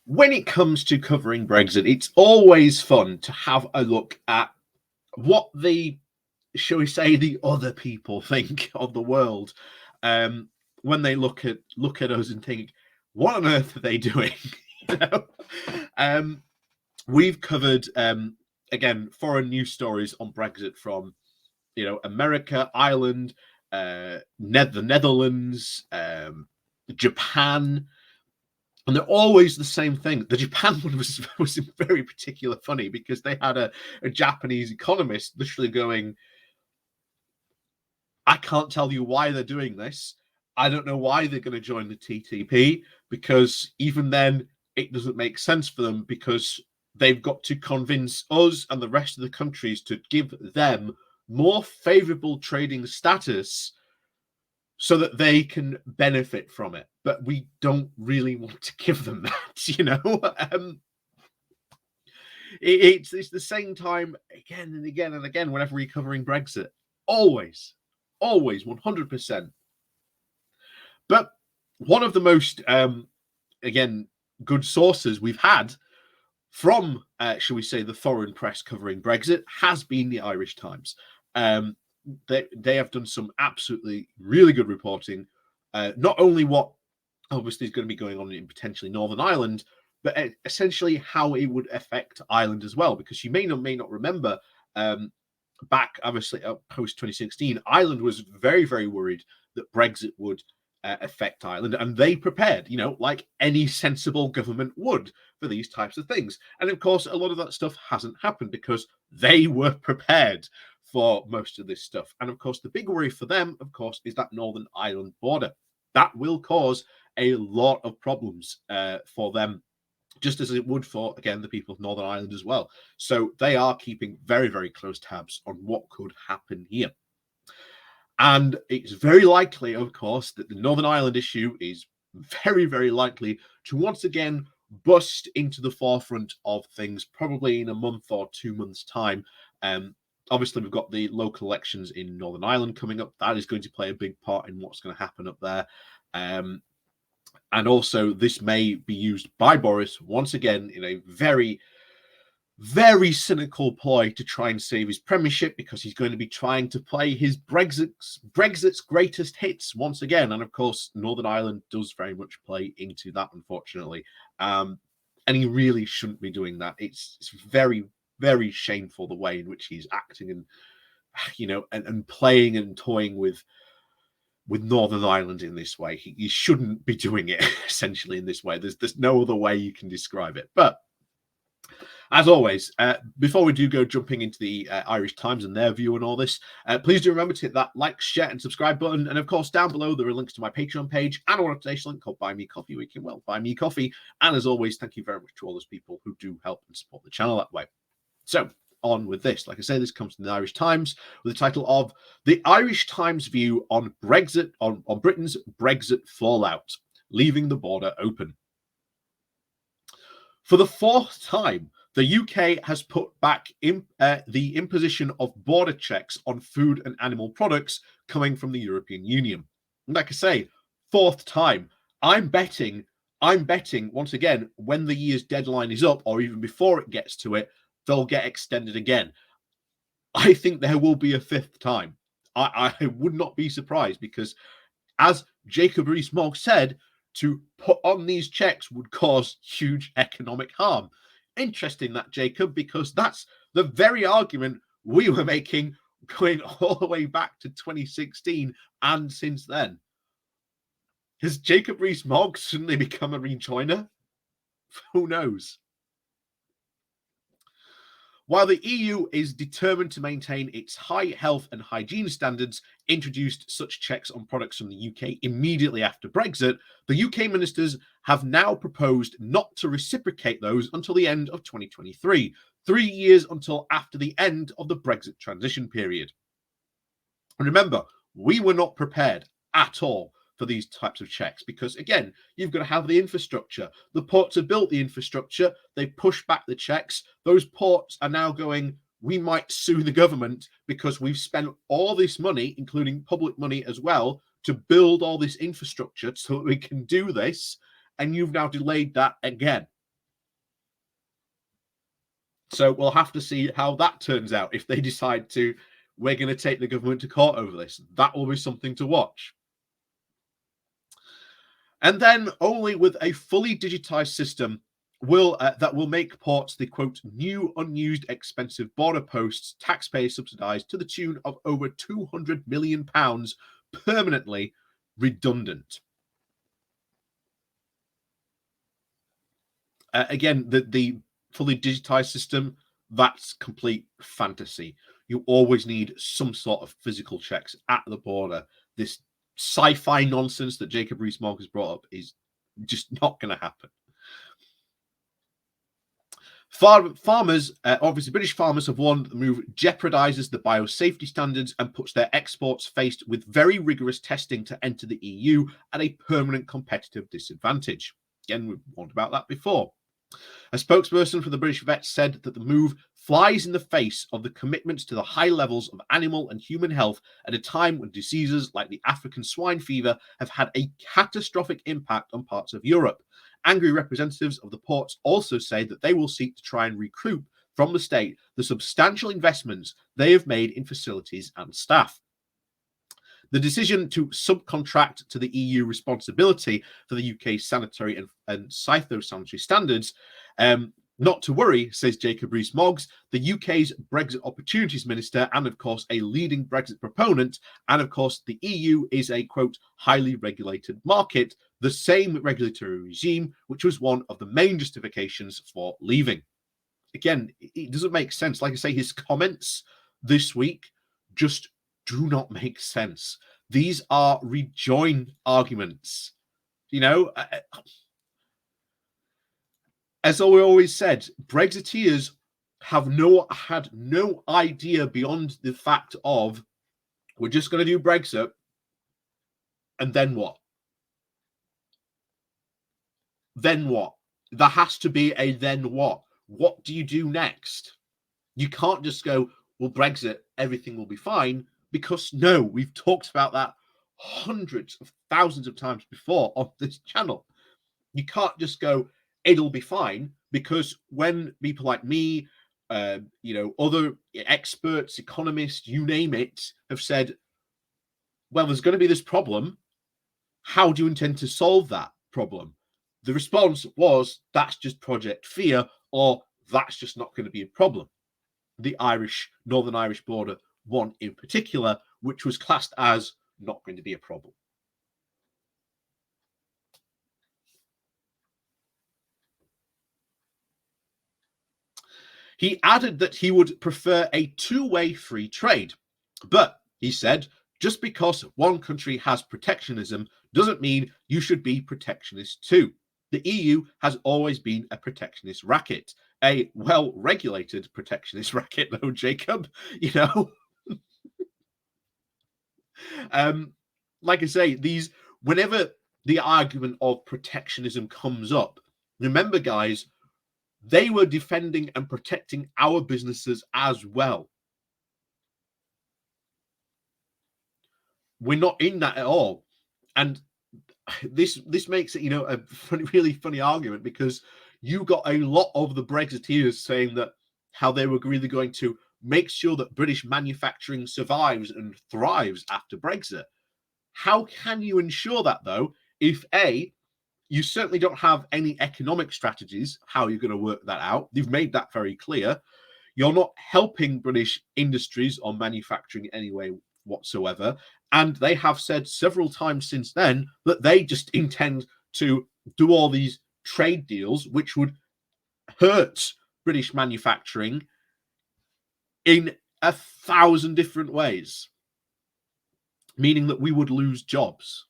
When it comes to covering Brexit, it's always fun to have a look at what the, shall we say, the other people think of the world um, when they look at us and think, what on earth are they doing? you know, um, we've covered again foreign news stories on Brexit from America, Ireland, the Netherlands, Japan. And they're always the same thing. The Japan one was very particular funny because they had a Japanese economist literally going, I can't tell you why they're doing this. I don't know why they're going to join the TTP because even then it doesn't make sense for them because they've got to convince us and the rest of the countries to give them more favorable trading status so that they can benefit from it. But we don't really want to give them that. It's the same time again and again and again whenever we're covering Brexit. Always, 100%. But one of the most, again, good sources we've had from, shall we say, the foreign press covering Brexit has been the Irish Times. They have done some absolutely really good reporting, not only what obviously is going to be going on in potentially Northern Ireland, but essentially how it would affect Ireland as well, because you may not remember back obviously post 2016, Ireland was very, very worried that Brexit would affect Ireland, and they prepared, like any sensible government would for these types of things. And of course, a lot of that stuff hasn't happened because they were prepared for most of this stuff. And of course, the big worry for them, of course, is that Northern Ireland border. That will cause a lot of problems for them, just as it would for, again, the people of Northern Ireland as well. So they are keeping very, very close tabs on what could happen here. And it's very likely, of course, that the Northern Ireland issue is very, very likely to once again bust into the forefront of things, probably in a month or 2 months' time. Obviously, we've got the local elections in Northern Ireland coming up. That is going to play a big part in what's going to happen up there. And also, this may be used by Boris once again in a very, very cynical ploy to try and save his premiership, because he's going to be trying to play his Brexit's greatest hits once again. And of course, Northern Ireland does very much play into that, unfortunately. And he really shouldn't be doing that. It's very, very shameful the way in which he's acting and, and playing and toying with Northern Ireland in this way. He shouldn't be doing it essentially in this way. There's no other way you can describe it. But as always, before we do go jumping into the Irish Times and their view and all this, please do remember to hit that like, share, and subscribe button. And of course, down below, there are links to my Patreon page and a organizational link called Buy Me Coffee, where you can, buy me coffee. And as always, thank you very much to all those people who do help and support the channel that way. So, on with this. Like I say, this comes from the Irish Times with the title of The Irish Times View on Brexit, on Britain's Brexit Fallout, Leaving the Border Open. For the fourth time, the UK has put back the imposition of border checks on food and animal products coming from the European Union. And like I say, fourth time. I'm betting once again, when the year's deadline is up, or even before it gets to it, they'll get extended again. I think there will be a fifth time. I would not be surprised, because as Jacob Rees-Mogg said, to put on these checks would cause huge economic harm. Interesting that, Jacob, because that's the very argument we were making going all the way back to 2016 and since then. Has Jacob Rees-Mogg suddenly become a rejoiner? Who knows? While the EU is determined to maintain its high health and hygiene standards, introduced such checks on products from the UK immediately after Brexit, the UK ministers have now proposed not to reciprocate those until the end of 2023, 3 years until after the end of the Brexit transition period. And remember, we were not prepared at all for these types of checks, because again, you've got to have the infrastructure. The ports have built the infrastructure, they push back the checks. Those ports are now going, we might sue the government because we've spent all this money, including public money as well, to build all this infrastructure so that we can do this, and you've now delayed that again. So we'll have to see how that turns out. If they decide to, we're going to take the government to court over this, that will be something to watch. And then only with a fully digitized system that will make ports the quote new unused expensive border posts taxpayer subsidized to the tune of over £200 million permanently redundant. Again, the fully digitized system, that's complete fantasy. You always need some sort of physical checks at the border. This sci-fi nonsense that Jacob Rees-Mogg has brought up is just not going to happen. Farmers, obviously British farmers have warned that the move jeopardizes the biosafety standards and puts their exports faced with very rigorous testing to enter the EU at a permanent competitive disadvantage. Again, we've warned about that before. A spokesperson for the British vets said that the move flies in the face of the commitments to the high levels of animal and human health at a time when diseases like the African swine fever have had a catastrophic impact on parts of Europe. Angry representatives of the ports also say that they will seek to try and recoup from the state the substantial investments they have made in facilities and staff. The decision to subcontract to the EU responsibility for the UK's sanitary and phytosanitary standards, not to worry, says Jacob Rees-Mogg, the UK's Brexit Opportunities Minister, and of course a leading Brexit proponent, and of course the EU is a, quote, highly regulated market, the same regulatory regime, which was one of the main justifications for leaving. Again, it doesn't make sense. Like I say, his comments this week just do not make sense. These are rejoin arguments. You know, as we always said, Brexiteers have had no idea beyond the fact of we're just going to do Brexit, and then what? Then what? There has to be a then what. What do you do next? You can't just go, well, Brexit, everything will be fine, because no, we've talked about that hundreds of thousands of times before on this channel. You can't just go, it'll be fine, because when people like me, other experts, economists, you name it, have said, well, there's going to be this problem. How do you intend to solve that problem? The response was, that's just Project Fear, or that's just not going to be a problem. The Northern Irish border one in particular, which was classed as not going to be a problem. He added that he would prefer a two-way free trade. But, he said, just because one country has protectionism doesn't mean you should be protectionist too. The EU has always been a protectionist racket. A well-regulated protectionist racket, though, Jacob. You know? Like I say, whenever the argument of protectionism comes up, remember, guys, they were defending and protecting our businesses as well. We're not in that at all. And this makes it, a really funny argument, because you got a lot of the Brexiteers saying that how they were really going to make sure that British manufacturing survives and thrives after Brexit. How can you ensure that, though, if A, you certainly don't have any economic strategies, how you're going to work that out? They've made that very clear. You're not helping British industries or manufacturing in any way whatsoever. And they have said several times since then that they just intend to do all these trade deals, which would hurt British manufacturing in 1,000 different ways, meaning that we would lose jobs.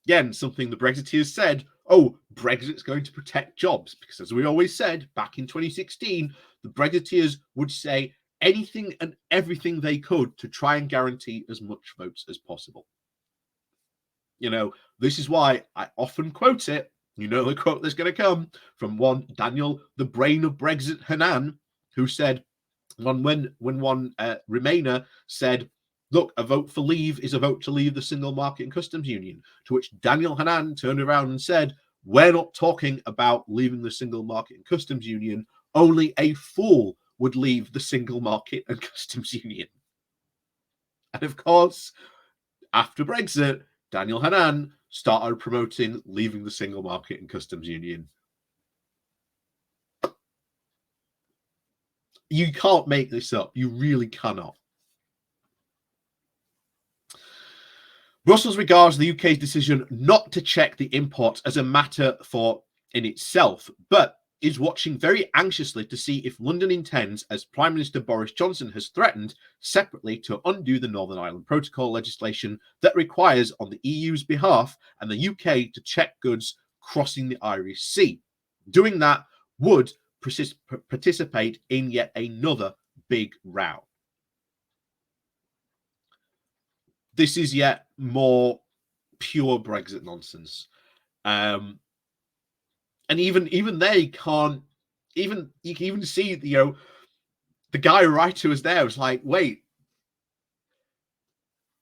Again, something the Brexiteers said, oh, Brexit's going to protect jobs, because as we always said back in 2016, the Brexiteers would say anything and everything they could to try and guarantee as much votes as possible. This is why I often quote it. The quote that's going to come from one Daniel, the brain of Brexit, Hanan, who said, when one Remainer said, look, a vote for leave is a vote to leave the single market and customs union, to which Daniel Hanan turned around and said, we're not talking about leaving the single market and customs union. Only a fool would leave the single market and customs union. And of course, after Brexit, Daniel Hannan started promoting leaving the single market and customs union. You can't make this up. You really cannot. Brussels regards the UK's decision not to check the imports as a matter for in itself, but is watching very anxiously to see if London intends, as Prime Minister Boris Johnson has threatened, separately to undo the Northern Ireland Protocol legislation that requires, on the EU's behalf and the UK, to check goods crossing the Irish Sea. Doing that would participate in yet another big row. This is yet more pure Brexit nonsense. And even they can't, even you can even see, the guy writer was there was like, wait,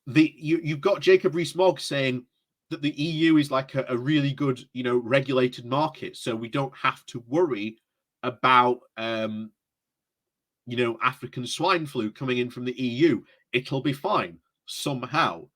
you've got Jacob Rees-Mogg saying that the EU is like a really good, regulated market, so we don't have to worry about African swine flu coming in from the EU. It'll be fine somehow.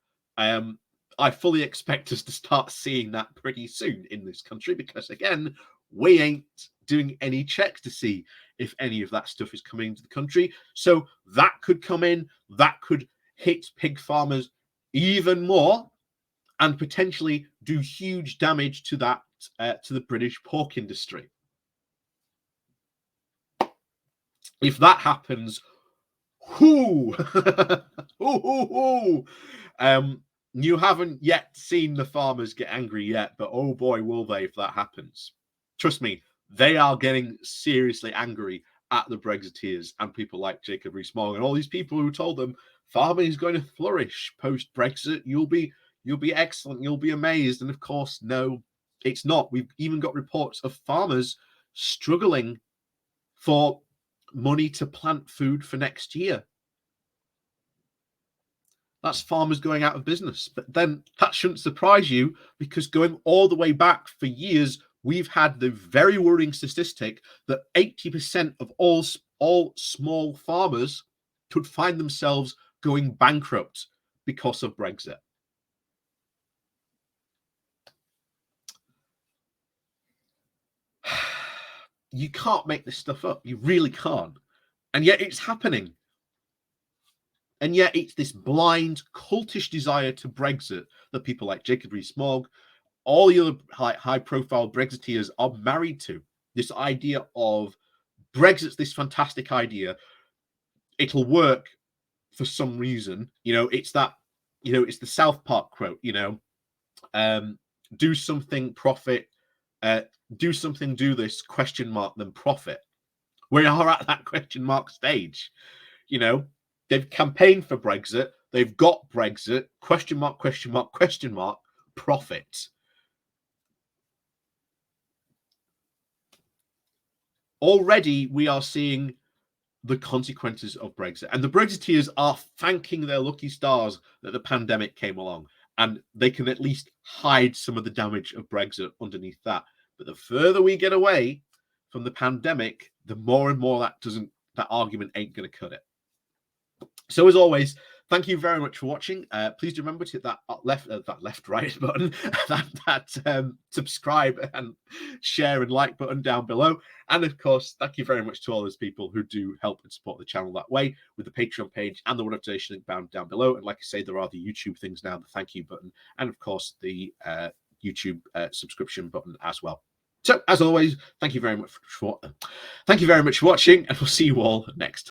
I fully expect us to start seeing that pretty soon in this country, because again, we ain't doing any checks to see if any of that stuff is coming into the country. So that could come in, that could hit pig farmers even more, and potentially do huge damage to that to the British pork industry. If that happens, you haven't yet seen the farmers get angry yet, but oh boy, will they if that happens. Trust me, they are getting seriously angry at the Brexiteers and people like Jacob Rees-Mogg and all these people who told them farming is going to flourish post-Brexit. You'll be excellent. You'll be amazed. And of course, no, it's not. We've even got reports of farmers struggling for money to plant food for next year. That's farmers going out of business. But then that shouldn't surprise you, because going all the way back for years, we've had the very worrying statistic that 80% of all small farmers could find themselves going bankrupt because of Brexit. You can't make this stuff up. You really can't. And yet it's happening. And yet it's this blind, cultish desire to Brexit that people like Jacob Rees-Mogg, all the other high-profile Brexiteers are married to. This idea of Brexit's this fantastic idea. It'll work for some reason. It's that, it's the South Park quote, do something, profit, do something, do this, ? Then profit. We are at that question mark stage. They've campaigned for Brexit. They've got Brexit, ? Profit. Already we are seeing the consequences of Brexit. And the Brexiteers are thanking their lucky stars that the pandemic came along, and they can at least hide some of the damage of Brexit underneath that. But the further we get away from the pandemic, the more and more that argument ain't going to cut it. So as always, thank you very much for watching. Please do remember to hit that right button, that subscribe and share and like button down below. And of course, thank you very much to all those people who do help and support the channel that way, with the Patreon page and the one-off donation link bound down below. And like I say, there are the YouTube things now, the thank you button, and of course the YouTube subscription button as well. So as always, thank you very much for watching, and we'll see you all next time.